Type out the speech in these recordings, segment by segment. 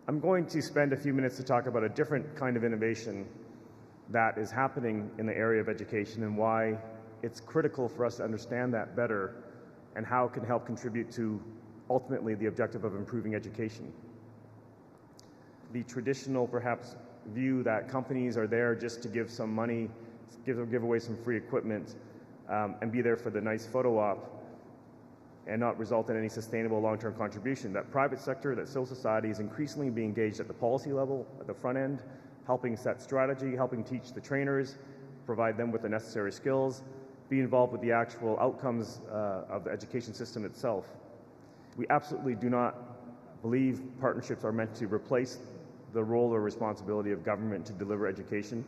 I'm going to spend a few minutes to talk about a different kind of innovation that is happening in the area of education and why it's critical for us to understand that better and how it can help contribute to ultimately the objective of improving education. The traditional, perhaps, view that companies are there just to give some money, give away some free equipment, and be there for the nice photo op and not result in any sustainable long-term contribution. That private sector, that civil society is increasingly being engaged at the policy level, at the front end, helping set strategy, helping teach the trainers, provide them with the necessary skills, be involved with the actual outcomes of the education system itself. We absolutely do not believe partnerships are meant to replace the role or responsibility of government to deliver education,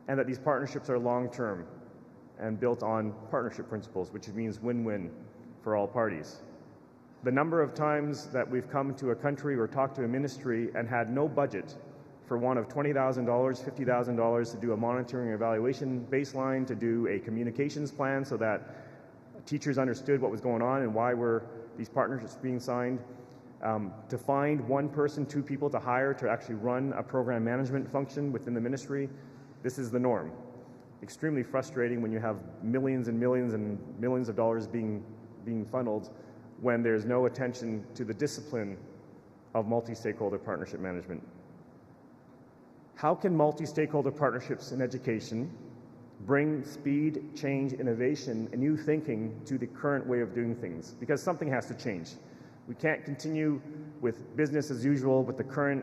and that these partnerships are long-term and built on partnership principles, which means win-win for all parties. The number of times that we've come to a country or talked to a ministry and had no budget for one of $20,000, $50,000 to do a monitoring and evaluation baseline, to do a communications plan so that teachers understood what was going on and why were these partnerships being signed, to find one person, two people to hire to actually run a program management function within the ministry. This is the norm. Extremely frustrating when you have millions and millions and millions of dollars being funneled when there's no attention to the discipline of multi-stakeholder partnership management. How can multi-stakeholder partnerships in education bring speed, change, innovation, and new thinking to the current way of doing things? Because something has to change. We can't continue with business as usual with the current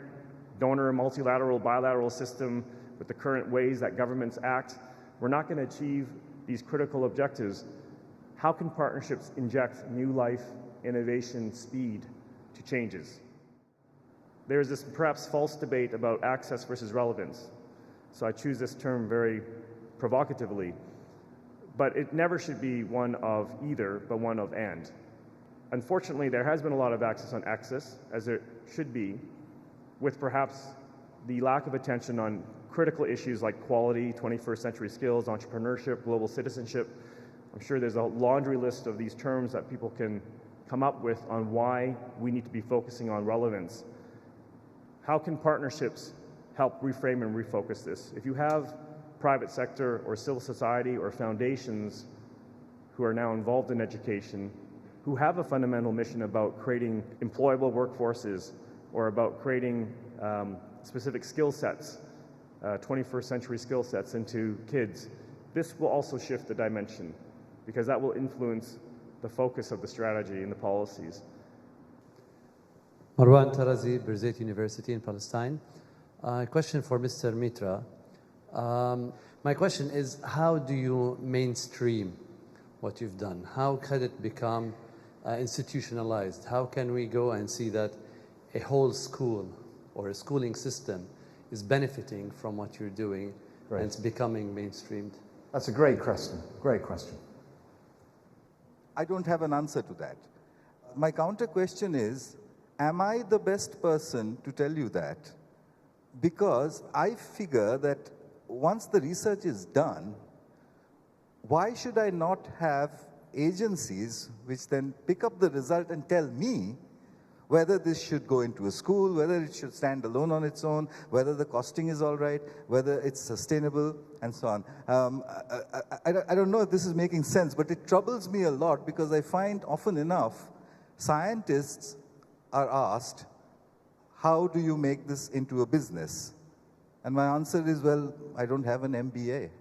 donor, multilateral, bilateral system, with the current ways that governments act. We're not going to achieve these critical objectives. How can partnerships inject new life, innovation, speed to changes? There's this perhaps false debate about access versus relevance. So I choose this term very provocatively, but it never should be one of either, but one of and. Unfortunately, there has been a lot of access, as there should be, with perhaps the lack of attention on critical issues like quality, 21st century skills, entrepreneurship, global citizenship. I'm sure there's a laundry list of these terms that people can come up with on why we need to be focusing on relevance. How can partnerships help reframe and refocus this? If you have private sector or civil society or foundations who are now involved in education, who have a fundamental mission about creating employable workforces or about creating specific skill sets, 21st century skill sets into kids, this will also shift the dimension because that will influence the focus of the strategy and the policies. Marwan Tarazi, Birzeit University in Palestine. Question for Mr. Mitra. My question is, how do you mainstream what you've done? How can it become institutionalized? How can we go and see that a whole school or a schooling system is benefiting from what you're doing and it's becoming mainstreamed? That's a great question. Great question. I don't have an answer to that. My counter question is, am I the best person to tell you that? Because I figure that once the research is done, why should I not have agencies which then pick up the result and tell me whether this should go into a school, whether it should stand alone on its own, whether the costing is all right, whether it's sustainable, and so on. I don't know if this is making sense, but it troubles me a lot because I find often enough scientists are asked, how do you make this into a business? And my answer is, well, I don't have an MBA.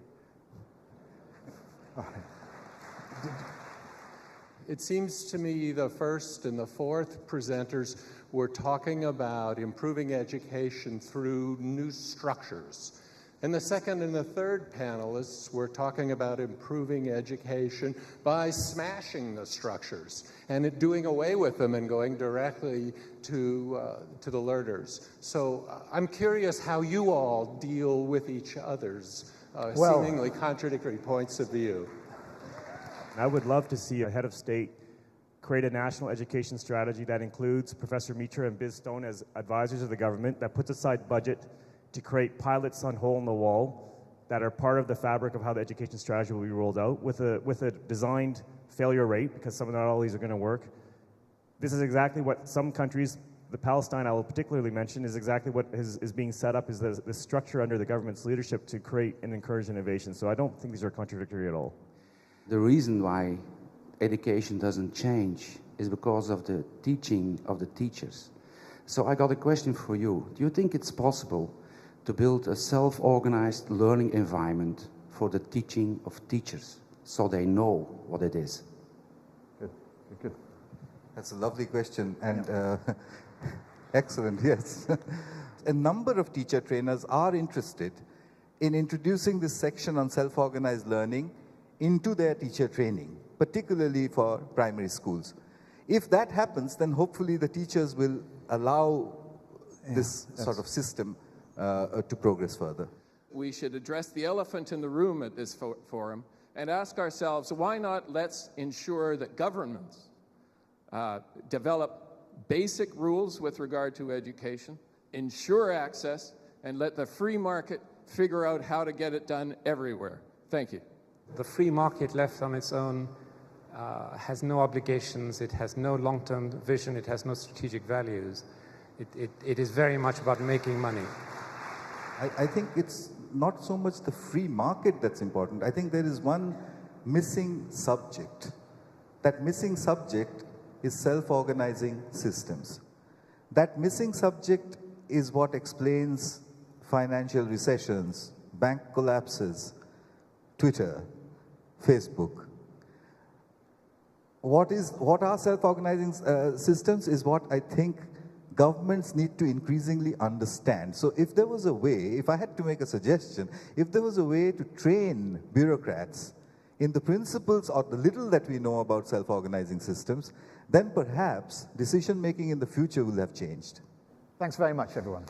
It seems to me the first and the fourth presenters were talking about improving education through new structures. And the second and the third panelists were talking about improving education by smashing the structures and doing away with them and going directly to the learners. So I'm curious how you all deal with each other's seemingly contradictory points of view. I would love to see a head of state create a national education strategy that includes Professor Mitra and Biz Stone as advisors of the government, that puts aside budget to create pilots on hole in the wall that are part of the fabric of how the education strategy will be rolled out with a designed failure rate, because not all these are going to work. This is exactly what some countries the Palestine I will particularly mention is exactly what is being set up, is the structure under the government's leadership to create and encourage innovation. So I don't think these are contradictory at all. The reason why education doesn't change is because of the teaching of the teachers. So I got a question for you. Do you think it's possible to build a self-organized learning environment for the teaching of teachers so they know what it is? Good, good. That's a lovely question, and excellent, yes. A number of teacher trainers are interested in introducing this section on self-organized learning into their teacher training, particularly for primary schools. If that happens, then hopefully the teachers will allow this sort of system to progress further. We should address the elephant in the room at this forum and ask ourselves, why not let's ensure that governments develop basic rules with regard to education, ensure access, and let the free market figure out how to get it done everywhere. Thank you. The free market left on its own has no obligations, it has no long-term vision, it has no strategic values. It is very much about making money. I think it's not so much the free market that's important. I think there is one missing subject. That missing subject is self-organizing systems. That missing subject is what explains financial recessions, bank collapses, Twitter, Facebook. What are self-organizing systems is what I think governments need to increasingly understand. So if there was a way, if I had to make a suggestion, if there was a way to train bureaucrats in the principles or the little that we know about self-organizing systems, then perhaps decision-making in the future will have changed. Thanks very much, everyone.